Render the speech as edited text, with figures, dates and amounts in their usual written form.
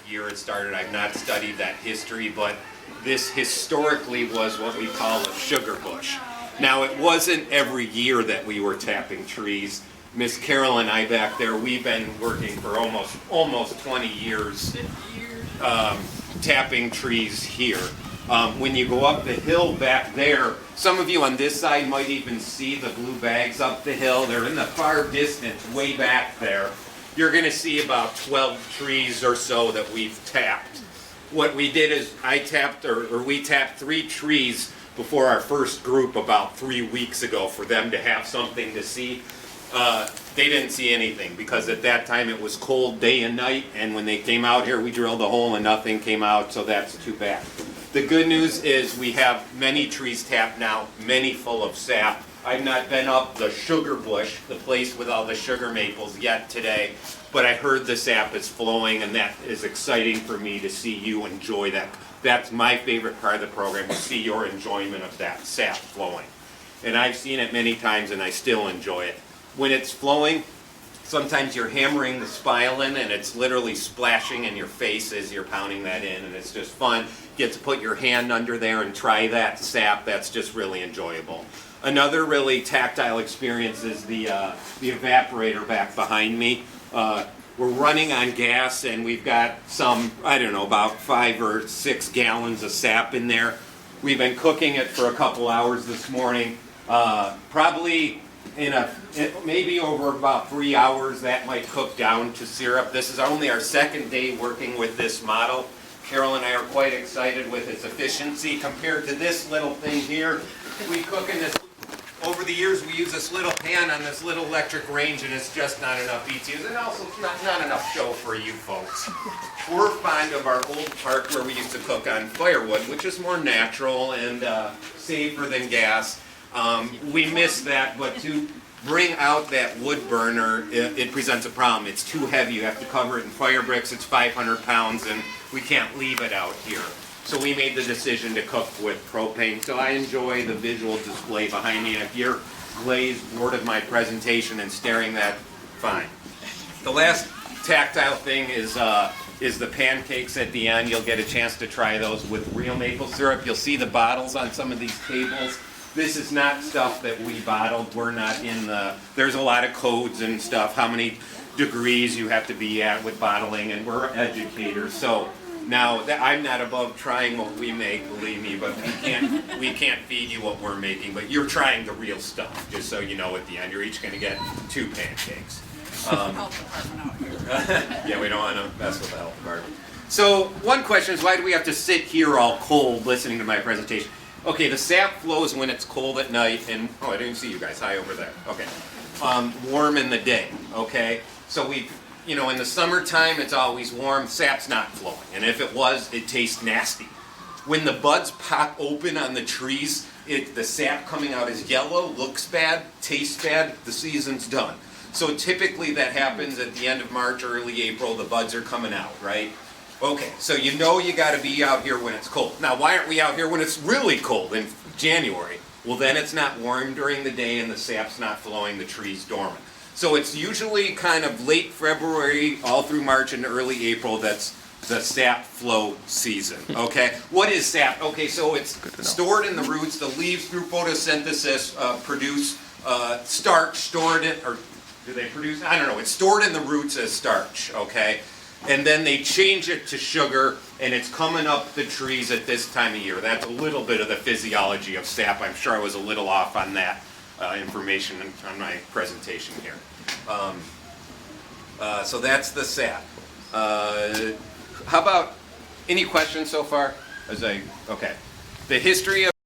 year it started. I've not studied that history, but this historically was what we call a sugar bush. Now, it wasn't every year that we were tapping trees. Miss Carol and I back there, we've been working for almost 20 years tapping trees here. When you go up the hill back there, some of you on this side might even see the blue bags up the hill. They're in the far distance, way back there. You're going to see about 12 trees or so that we've tapped. What we did is we tapped 3 trees before our first group about 3 weeks ago for them to have something to see. They didn't see anything because at that time it was cold day and night, and when they came out here we drilled a hole and nothing came out, so that's too bad. The good news is we have many trees tapped now, many full of sap. I've not been up the sugar bush, the place with all the sugar maples yet today, but I heard the sap is flowing, and that is exciting for me to see you enjoy that. That's my favorite part of the program, to see your enjoyment of that sap flowing. And I've seen it many times and I still enjoy it. When it's flowing, sometimes you're hammering the spilin and it's literally splashing in your face as you're pounding that in, and it's just fun. You get to put your hand under there and try that sap. That's just really enjoyable. Another really tactile experience is the evaporator back behind me. We're running on gas and we've got some, I don't know, about 5 or 6 gallons of sap in there. We've been cooking it for a couple hours this morning. Probably maybe over about 3 hours that might cook down to syrup. This is only our second day working with this model. Carol and I are quite excited with its efficiency compared to this little thing here. We cook in this. Over the years, we use this little pan on this little electric range, and it's just not enough BTUs, and also not enough show for you folks. We're fond of our old park where we used to cook on firewood, which is more natural and safer than gas. We miss that, but to bring out that wood burner, it presents a problem. It's too heavy. You have to cover it in fire bricks. It's 500 pounds, and we can't leave it out here. So we made the decision to cook with propane. So I enjoy the visual display behind me. And if you're glazed, bored of my presentation and staring, that, fine. The last tactile thing is the pancakes at the end. You'll get a chance to try those with real maple syrup. You'll see the bottles on some of these tables. This is not stuff that we bottled. We're not in there's a lot of codes and stuff, how many degrees you have to be at with bottling, and we're educators. So now, I'm not above trying what we make, believe me, but we can't feed you what we're making, but you're trying the real stuff, just so you know at the end. You're each going to get 2 pancakes. Health department out here. Yeah, we don't want to mess with the health department. So, one question is, why do we have to sit here all cold listening to my presentation? Okay, the sap flows when it's cold at night, and, oh, I didn't see you guys. Hi over there. Okay. Warm in the day, okay? So in the summertime, it's always warm, sap's not flowing. And if it was, it tastes nasty. When the buds pop open on the trees, the sap coming out is yellow, looks bad, tastes bad, the season's done. So typically that happens at the end of March, early April, the buds are coming out, right? Okay, so you gotta be out here when it's cold. Now, why aren't we out here when it's really cold in January? Well, then it's not warm during the day and the sap's not flowing, the tree's dormant. So it's usually kind of late February, all through March and early April, that's the sap flow season, okay? What is sap? Okay, so it's stored in the roots. The leaves, through photosynthesis, produce starch, stored in, or do they produce? I don't know. It's stored in the roots as starch, okay? And then they change it to sugar, and it's coming up the trees at this time of year. That's a little bit of the physiology of sap. I'm sure I was a little off on that information on my presentation here. So that's the sap. How about any questions so far? Okay. The history of